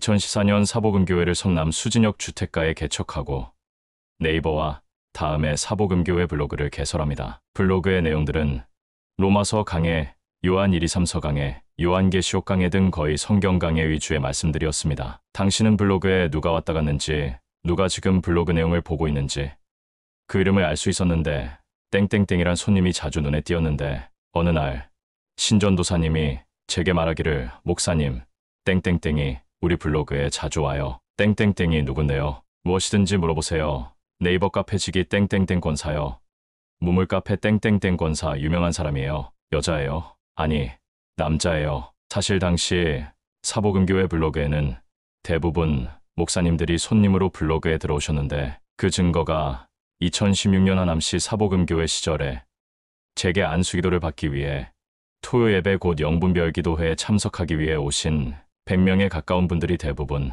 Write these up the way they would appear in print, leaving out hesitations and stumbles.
2014년 사복음교회를 성남 수진역 주택가에 개척하고 네이버와 다음에 사복음교회 블로그를 개설합니다. 블로그의 내용들은 로마서 강해, 요한 1, 2, 3서 강해, 요한계시록 강해 등 거의 성경 강해 위주의 말씀들이었습니다. 당신은 블로그에 누가 왔다 갔는지, 누가 지금 블로그 내용을 보고 있는지 그 이름을 알 수 있었는데 땡땡땡이란 손님이 자주 눈에 띄었는데 어느 날 신전도사님이 제게 말하기를 목사님, 땡땡땡이 우리 블로그에 자주 와요. 땡땡땡이 누군데요? 무엇이든지 물어보세요. 네이버 카페지기 땡땡땡 권사요. 무물 카페 땡땡땡 권사 유명한 사람이에요. 여자예요? 아니, 남자예요. 사실 당시 사복음교회 블로그에는 대부분 목사님들이 손님으로 블로그에 들어오셨는데 그 증거가 2016년 하남시 사복음교회 시절에 제게 안수기도를 받기 위해 토요 예배 곧 영분별 기도회에 참석하기 위해 오신 100명에 가까운 분들이 대부분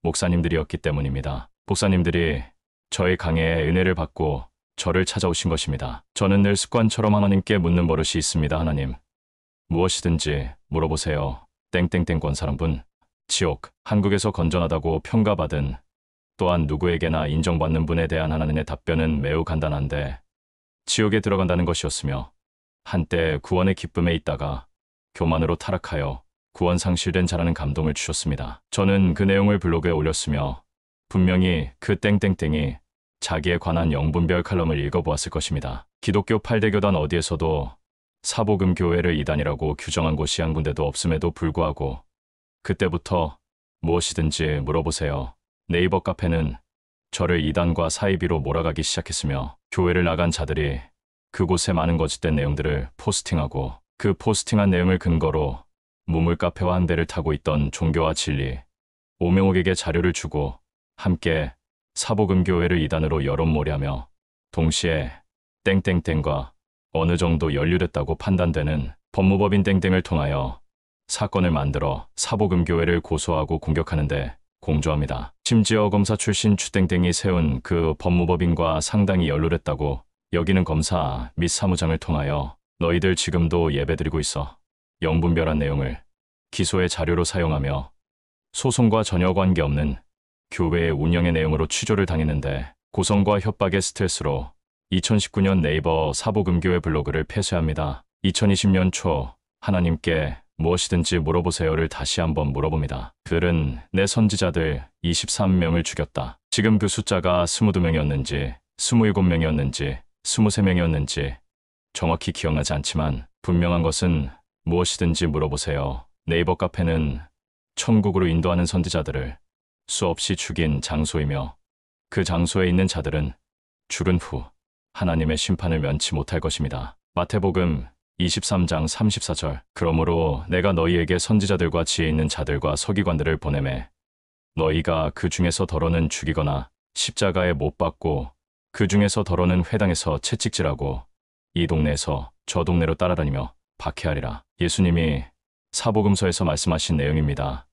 목사님들이었기 때문입니다. 목사님들이 저의 강해에 은혜를 받고 저를 찾아오신 것입니다. 저는 늘 습관처럼 하나님께 묻는 버릇이 있습니다. 하나님, 무엇이든지 물어보세요. 땡땡땡 권사람분, 지옥, 한국에서 건전하다고 평가받은 또한 누구에게나 인정받는 분에 대한 하나님의 답변은 매우 간단한데 지옥에 들어간다는 것이었으며 한때 구원의 기쁨에 있다가 교만으로 타락하여 구원 상실된 자라는 감동을 주셨습니다. 저는 그 내용을 블로그에 올렸으며 분명히 그 땡땡땡이 자기에 관한 영분별 칼럼을 읽어보았을 것입니다. 기독교 8대교단 어디에서도 사복음교회를 이단이라고 규정한 곳이 한 군데도 없음에도 불구하고 그때부터 무엇이든지 물어보세요. 네이버 카페는 저를 이단과 사이비로 몰아가기 시작했으며 교회를 나간 자들이 그곳에 많은 거짓된 내용들을 포스팅하고 그 포스팅한 내용을 근거로 무물 카페와 한 대를 타고 있던 종교와 진리, 오명옥에게 자료를 주고 함께 사복음교회를 이단으로 여론몰이하며 동시에 땡땡땡과 어느 정도 연루됐다고 판단되는 법무법인 땡땡을 통하여 사건을 만들어 사복음교회를 고소하고 공격하는데 공조합니다. 심지어 검사 출신 추땡땡이 세운 그 법무법인과 상당히 연루됐다고 여기는 검사 및 사무장을 통하여 너희들 지금도 예배드리고 있어. 영분별한 내용을 기소의 자료로 사용하며 소송과 전혀 관계없는 교회의 운영의 내용으로 취조를 당했는데 고성과 협박의 스트레스로 2019년 네이버 사복음교회 블로그를 폐쇄합니다. 2020년 초 하나님께 무엇이든지 물어보세요를 다시 한번 물어봅니다. 그들은 내 선지자들 23명을 죽였다. 지금 그 숫자가 22명이었는지 27명이었는지 23명이었는지 정확히 기억나지 않지만 분명한 것은 무엇이든지 물어보세요. 네이버 카페는 천국으로 인도하는 선지자들을 수없이 죽인 장소이며 그 장소에 있는 자들은 죽은 후 하나님의 심판을 면치 못할 것입니다. 마태복음 23장 34절 그러므로 내가 너희에게 선지자들과 지혜 있는 자들과 서기관들을 보내매 너희가 그 중에서 더러는 죽이거나 십자가에 못 박고 그 중에서 더러는 회당에서 채찍질하고 이 동네에서 저 동네로 따라다니며 박해하리라. 예수님이 사복음서에서 말씀하신 내용입니다.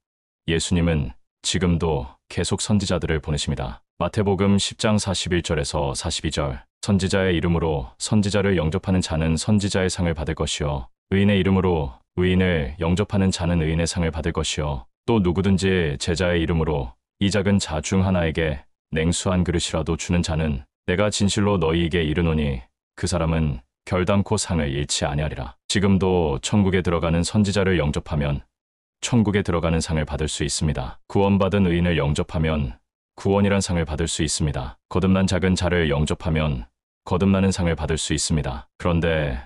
예수님은 지금도 계속 선지자들을 보내십니다. 마태복음 10장 41절에서 42절 선지자의 이름으로 선지자를 영접하는 자는 선지자의 상을 받을 것이요 의인의 이름으로 의인을 영접하는 자는 의인의 상을 받을 것이요 또 누구든지 제자의 이름으로 이 작은 자 중 하나에게 냉수 한 그릇이라도 주는 자는 내가 진실로 너희에게 이르노니 그 사람은 결단코 상을 잃지 아니하리라. 지금도 천국에 들어가는 선지자를 영접하면 천국에 들어가는 상을 받을 수 있습니다. 구원받은 의인을 영접하면 구원이란 상을 받을 수 있습니다. 거듭난 작은 자를 영접하면 거듭나는 상을 받을 수 있습니다. 그런데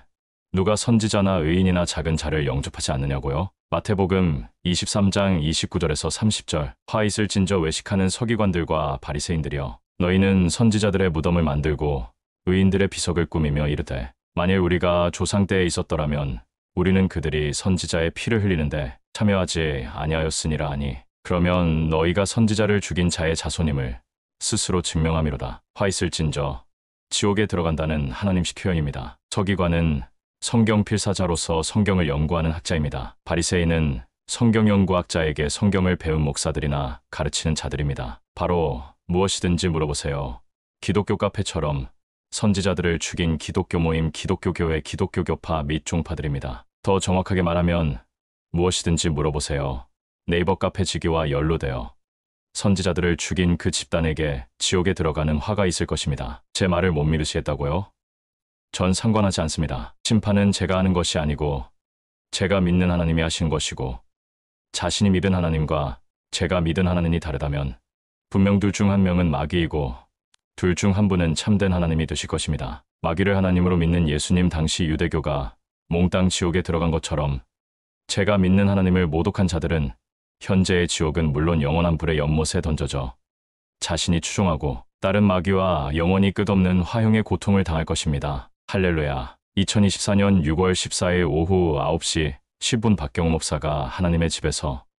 누가 선지자나 의인이나 작은 자를 영접하지 않느냐고요? 마태복음 23장 29절에서 30절 화 있을 진저 외식하는 서기관들과 바리새인들이여 너희는 선지자들의 무덤을 만들고 의인들의 비석을 꾸미며 이르되 만일 우리가 조상 때에 있었더라면 우리는 그들이 선지자의 피를 흘리는데 참여하지 아니하였으니라 하니 그러면 너희가 선지자를 죽인 자의 자손임을 스스로 증명함이로다. 화 있을진저 지옥에 들어간다는 하나님식 표현입니다. 서기관은 성경 필사자로서 성경을 연구하는 학자입니다. 바리새인은 성경 연구학자에게 성경을 배운 목사들이나 가르치는 자들입니다. 바로 무엇이든지 물어보세요. 기독교 카페처럼 선지자들을 죽인 기독교 모임, 기독교 교회, 기독교 교파 및 종파들입니다. 더 정확하게 말하면 무엇이든지 물어보세요. 네이버 카페 지기와 연루되어 선지자들을 죽인 그 집단에게 지옥에 들어가는 화가 있을 것입니다. 제 말을 못 믿으시겠다고요? 전 상관하지 않습니다. 심판은 제가 하는 것이 아니고 제가 믿는 하나님이 하신 것이고, 자신이 믿은 하나님과 제가 믿은 하나님이 다르다면 분명 둘 중 한 명은 마귀이고 둘 중 한 분은 참된 하나님이 되실 것입니다. 마귀를 하나님으로 믿는 예수님 당시 유대교가 몽땅 지옥에 들어간 것처럼 제가 믿는 하나님을 모독한 자들은 현재의 지옥은 물론 영원한 불의 연못에 던져져 자신이 추종하고 따른 마귀와 영원히 끝없는 화형의 고통을 당할 것입니다. 할렐루야. 2024년 6월 14일 오후 9시 10분 박경호 목사가 하나님의 집에서